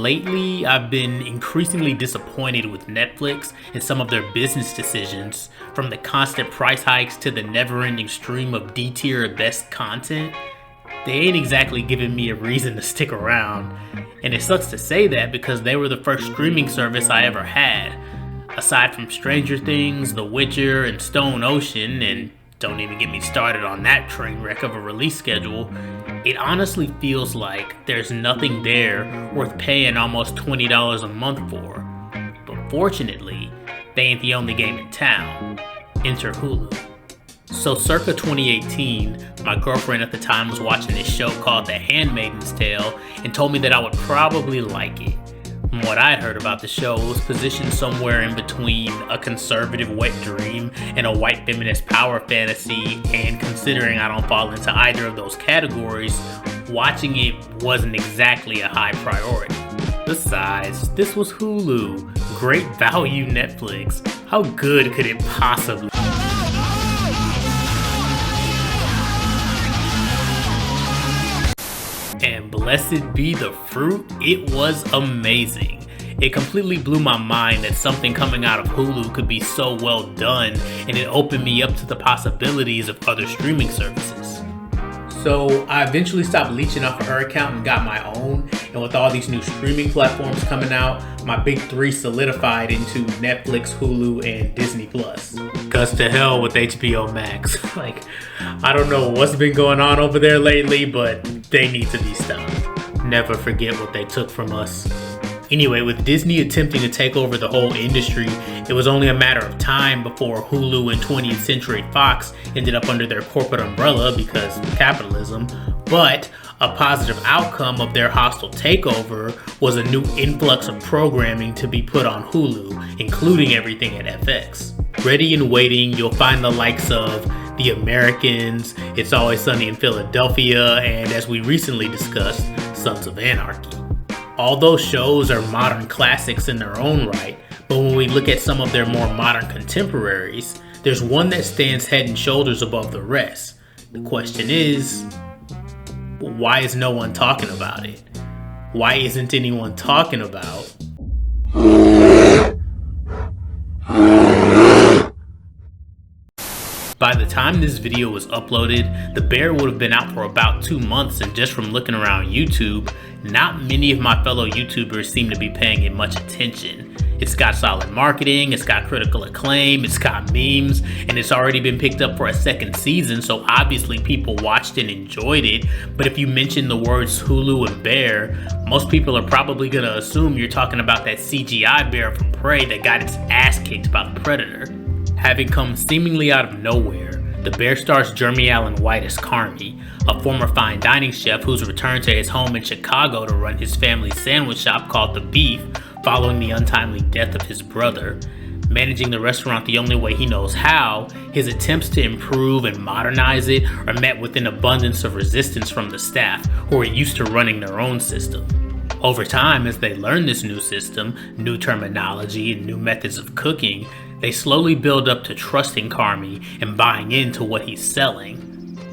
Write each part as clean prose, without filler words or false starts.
Lately, I've been increasingly disappointed with Netflix and some of their business decisions, from the constant price hikes to the never-ending stream of D-tier best content. They ain't exactly giving me a reason to stick around, and it sucks to say that because they were the first streaming service I ever had. Aside from Stranger Things, The Witcher, and Stone Ocean, and don't even get me started on that train wreck of a release schedule, it honestly feels like there's nothing there worth paying almost $20 a month for. But fortunately, they ain't the only game in town. Enter Hulu. So circa 2018, my girlfriend at the time was watching this show called The Handmaid's Tale and told me that I would probably like it. From what I'd heard about the show, it was positioned somewhere in between a conservative wet dream and a white feminist power fantasy, and considering I don't fall into either of those categories, watching it wasn't exactly a high priority. Besides, this was Hulu. Great value Netflix. How good could it possibly be? And blessed be the fruit, it was amazing. It completely blew my mind that something coming out of Hulu could be so well done, and it opened me up to the possibilities of other streaming services. So I eventually stopped leeching off of her account and got my own, and with all these new streaming platforms coming out, my big three solidified into Netflix, Hulu, and Disney+. Cause to hell with HBO Max. I don't know what's been going on over there lately, but they need to be stopped. Never forget what they took from us. Anyway, with Disney attempting to take over the whole industry, it was only a matter of time before Hulu and 20th Century Fox ended up under their corporate umbrella because capitalism. But a positive outcome of their hostile takeover was a new influx of programming to be put on Hulu, including everything at FX. Ready and waiting, you'll find the likes of The Americans, It's Always Sunny in Philadelphia, and as we recently discussed, Sons of Anarchy. All those shows are modern classics in their own right, but when we look at some of their more modern contemporaries, there's one that stands head and shoulders above the rest. The question is, why is no one talking about it? Why isn't anyone talking about By the time this video was uploaded, The Bear would have been out for about 2 months, and just from looking around YouTube, not many of my fellow YouTubers seem to be paying it much attention. It's got solid marketing, it's got critical acclaim, it's got memes, and it's already been picked up for a second season, so obviously people watched and enjoyed it. But if you mention the words Hulu and bear, most people are probably gonna assume you're talking about that CGI bear from Prey that got its ass kicked by the Predator. Having come seemingly out of nowhere, The Bear stars Jeremy Allen White as Carmy, a former fine dining chef who's returned to his home in Chicago to run his family's sandwich shop called The Beef following the untimely death of his brother. Managing the restaurant the only way he knows how, his attempts to improve and modernize it are met with an abundance of resistance from the staff, who are used to running their own system. Over time, as they learn this new system, new terminology, and new methods of cooking, they slowly build up to trusting Carmy and buying into what he's selling.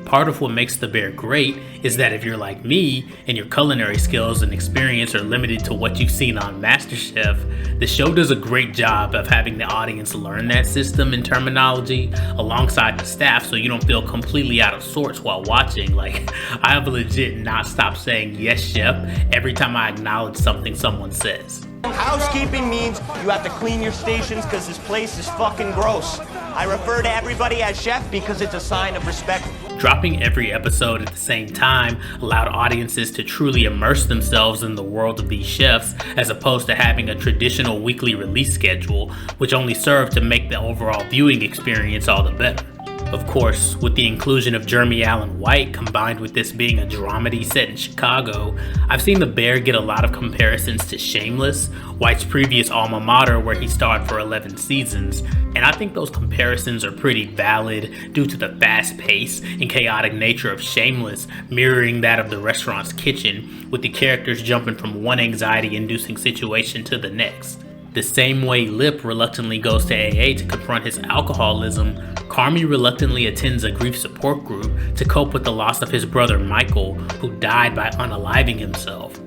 Part of what makes The Bear great is that if you're like me and your culinary skills and experience are limited to what you've seen on MasterChef, the show does a great job of having the audience learn that system and terminology alongside the staff, so you don't feel completely out of sorts while watching. I have legit not stopped saying yes chef every time I acknowledge something someone says. Housekeeping means you have to clean your stations because this place is fucking gross. I refer to everybody as chef because it's a sign of respect. Dropping every episode at the same time allowed audiences to truly immerse themselves in the world of these chefs, as opposed to having a traditional weekly release schedule, which only served to make the overall viewing experience all the better. Of course, with the inclusion of Jeremy Allen White combined with this being a dramedy set in Chicago, I've seen The Bear get a lot of comparisons to Shameless, White's previous alma mater where he starred for 11 seasons, and I think those comparisons are pretty valid due to the fast pace and chaotic nature of Shameless mirroring that of the restaurant's kitchen, with the characters jumping from one anxiety-inducing situation to the next. The same way Lip reluctantly goes to AA to confront his alcoholism, Carmy reluctantly attends a grief support group to cope with the loss of his brother Michael, who died by unaliving himself.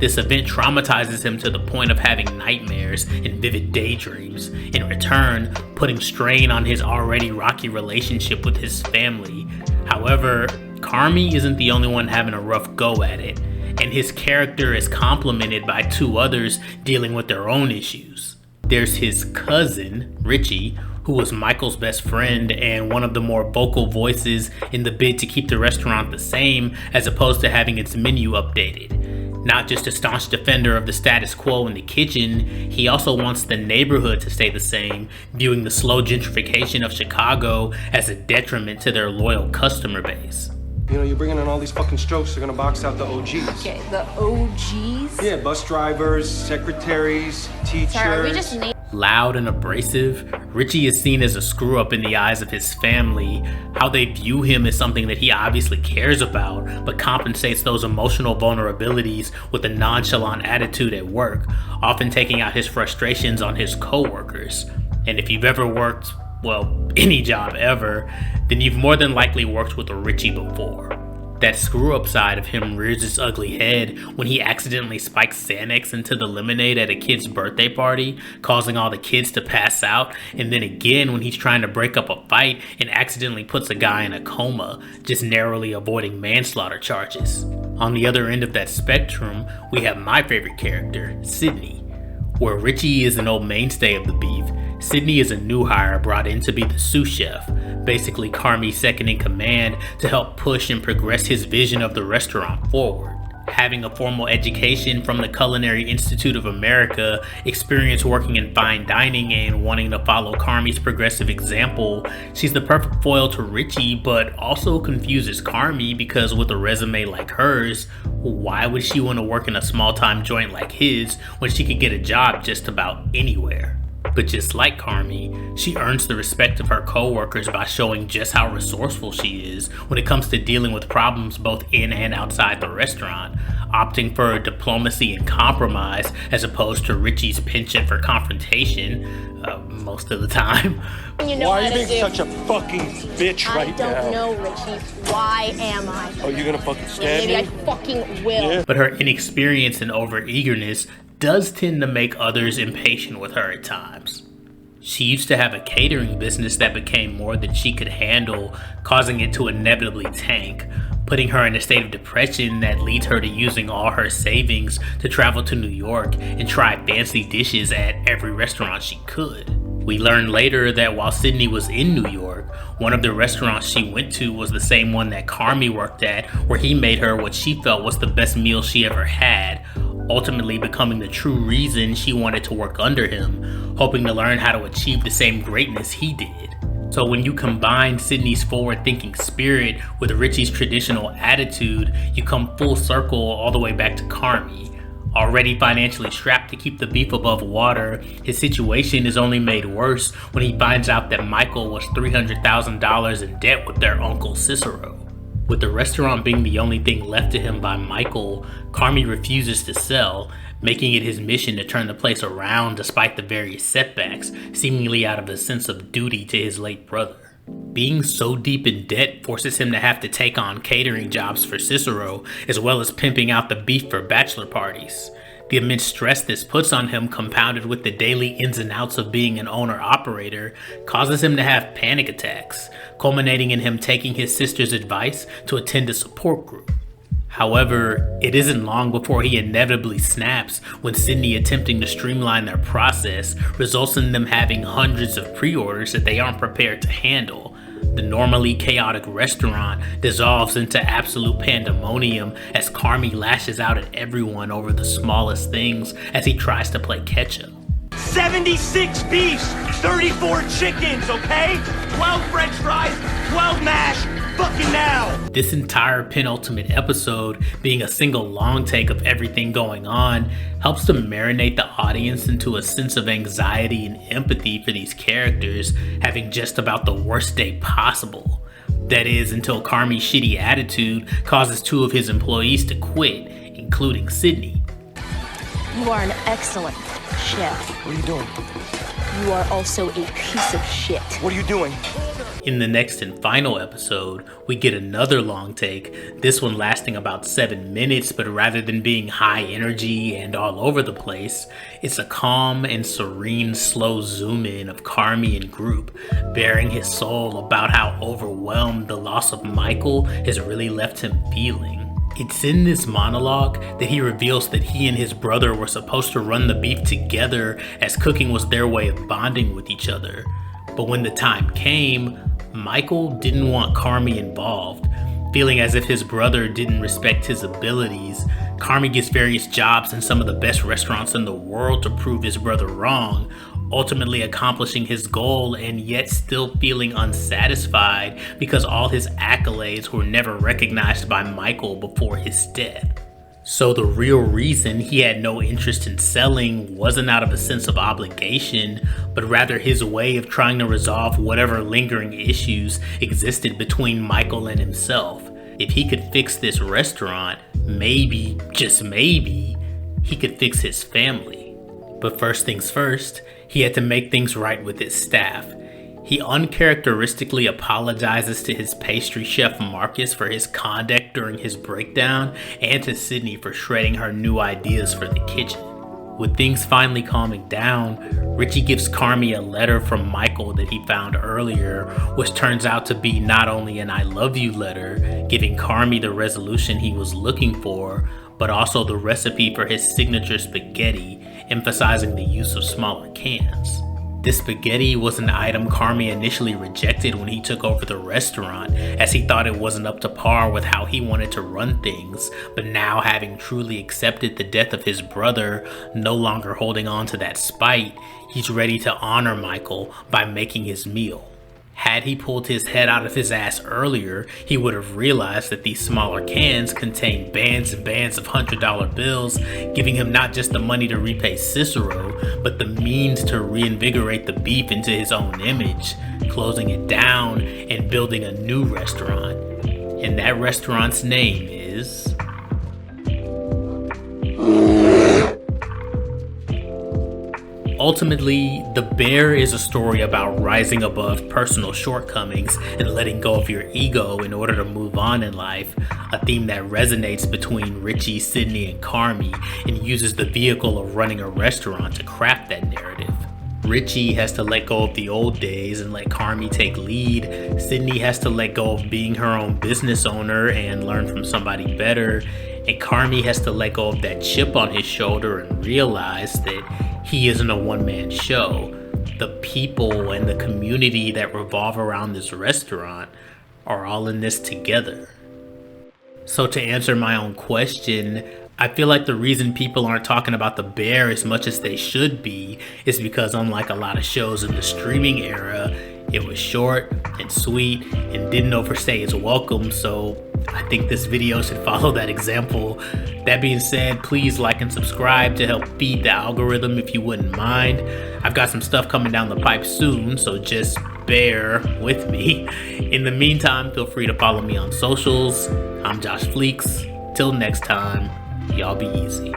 This event traumatizes him to the point of having nightmares and vivid daydreams, in return putting strain on his already rocky relationship with his family. However, Carmy isn't the only one having a rough go at it, and his character is complemented by two others dealing with their own issues. There's his cousin, Richie, who was Michael's best friend and one of the more vocal voices in the bid to keep the restaurant the same as opposed to having its menu updated. Not just a staunch defender of the status quo in the kitchen, he also wants the neighborhood to stay the same, viewing the slow gentrification of Chicago as a detriment to their loyal customer base. You know, you're bringing in all these fucking strokes, they're gonna box out the OGs. Okay, the OGs? Yeah, bus drivers, secretaries, teachers. Sorry, we just need... Loud and abrasive, Richie is seen as a screw-up in the eyes of his family. How they view him is something that he obviously cares about, but compensates those emotional vulnerabilities with a nonchalant attitude at work, often taking out his frustrations on his co-workers. And if you've ever worked, well, any job ever, then you've more than likely worked with a Richie before. That screw-up side of him rears its ugly head when he accidentally spikes Xanax into the lemonade at a kid's birthday party, causing all the kids to pass out, and then again when he's trying to break up a fight and accidentally puts a guy in a coma, just narrowly avoiding manslaughter charges. On the other end of that spectrum, we have my favorite character, Sydney. Where Richie is an old mainstay of the beef, Sydney is a new hire brought in to be the sous chef, basically Carmy's second in command to help push and progress his vision of the restaurant forward. Having a formal education from the Culinary Institute of America, experience working in fine dining, and wanting to follow Carmy's progressive example, she's the perfect foil to Richie, but also confuses Carmy because with a resume like hers, why would she want to work in a small-time joint like his when she could get a job just about anywhere? But just like Carmy, she earns the respect of her co-workers by showing just how resourceful she is when it comes to dealing with problems both in and outside the restaurant, opting for diplomacy and compromise as opposed to Richie's penchant for confrontation most of the time. You know Why are you being do. such a fucking bitch right now? I don't know, Richie. Why am I? Oh, you're gonna fucking stab Maybe me? I fucking will. Yeah. But her inexperience and over-eagerness does tend to make others impatient with her at times. She used to have a catering business that became more than she could handle, causing it to inevitably tank, putting her in a state of depression that leads her to using all her savings to travel to New York and try fancy dishes at every restaurant she could. We learned later that while Sydney was in New York, one of the restaurants she went to was the same one that Carmy worked at, where he made her what she felt was the best meal she ever had, ultimately becoming the true reason she wanted to work under him, hoping to learn how to achieve the same greatness he did. So when you combine Sydney's forward-thinking spirit with Richie's traditional attitude, you come full circle all the way back to Carmy. Already financially strapped to keep the beef above water, his situation is only made worse when he finds out that Michael was $300,000 in debt with their uncle Cicero. With the restaurant being the only thing left to him by Michael, Carmy refuses to sell, making it his mission to turn the place around despite the various setbacks, seemingly out of a sense of duty to his late brother. Being so deep in debt forces him to have to take on catering jobs for Cicero, as well as pimping out the beef for bachelor parties. The immense stress this puts on him, compounded with the daily ins and outs of being an owner-operator, causes him to have panic attacks, culminating in him taking his sister's advice to attend a support group. However, it isn't long before he inevitably snaps when Sydney attempting to streamline their process results in them having hundreds of pre-orders that they aren't prepared to handle. The normally chaotic restaurant dissolves into absolute pandemonium as Carmy lashes out at everyone over the smallest things as he tries to play catch-up. 76 beefs, 34 chickens, okay? 12 french fries, 12 mash, fucking now! This entire penultimate episode, being a single long take of everything going on, helps to marinate the audience into a sense of anxiety and empathy for these characters having just about the worst day possible. That is, until Carmy's shitty attitude causes two of his employees to quit, including Sydney. You are an excellent chef. What are you doing? You are also a piece of shit. What are you doing? In the next and final episode, we get another long take, this one lasting about 7 minutes, but rather than being high energy and all over the place, it's a calm and serene slow zoom in of Carmy and group, bearing his soul about how overwhelmed the loss of Michael has really left him feeling. It's in this monologue that he reveals that he and his brother were supposed to run the beef together, as cooking was their way of bonding with each other. But when the time came, Michael didn't want Carmy involved. Feeling as if his brother didn't respect his abilities, Carmy gets various jobs in some of the best restaurants in the world to prove his brother wrong, ultimately accomplishing his goal and yet still feeling unsatisfied because all his accolades were never recognized by Michael before his death. So the real reason he had no interest in selling wasn't out of a sense of obligation, but rather his way of trying to resolve whatever lingering issues existed between Michael and himself. If he could fix this restaurant, maybe, just maybe, he could fix his family. But first things first, he had to make things right with his staff. He uncharacteristically apologizes to his pastry chef Marcus for his conduct during his breakdown, and to Sydney for shredding her new ideas for the kitchen. With things finally calming down, Richie gives Carmy a letter from Michael that he found earlier, which turns out to be not only an I love you letter, giving Carmy the resolution he was looking for, but also the recipe for his signature spaghetti, emphasizing the use of smaller cans. This spaghetti was an item Carmy initially rejected when he took over the restaurant, as he thought it wasn't up to par with how he wanted to run things, but now having truly accepted the death of his brother, no longer holding on to that spite, he's ready to honor Michael by making his meal. Had he pulled his head out of his ass earlier, he would have realized that these smaller cans contained bands and bands of $100 bills, giving him not just the money to repay Cicero, but the means to reinvigorate the beef into his own image, closing it down and building a new restaurant. And that restaurant's name is... Ultimately, The Bear is a story about rising above personal shortcomings and letting go of your ego in order to move on in life, a theme that resonates between Richie, Sydney, and Carmy, and uses the vehicle of running a restaurant to craft that narrative. Richie has to let go of the old days and let Carmy take lead. Sydney has to let go of being her own business owner and learn from somebody better. And Carmy has to let go of that chip on his shoulder and realize that he isn't a one-man show. The people and the community that revolve around this restaurant are all in this together. So to answer my own question, I feel like the reason people aren't talking about The Bear as much as they should be is because, unlike a lot of shows in the streaming era, it was short and sweet and didn't overstay its welcome, so I think this video should follow that example. That being said, please like and subscribe to help feed the algorithm if you wouldn't mind. I've got some stuff coming down the pipe soon, so just bear with me. In the meantime, feel free to follow me on socials. I'm Josh Fleeks. Till next time, y'all be easy.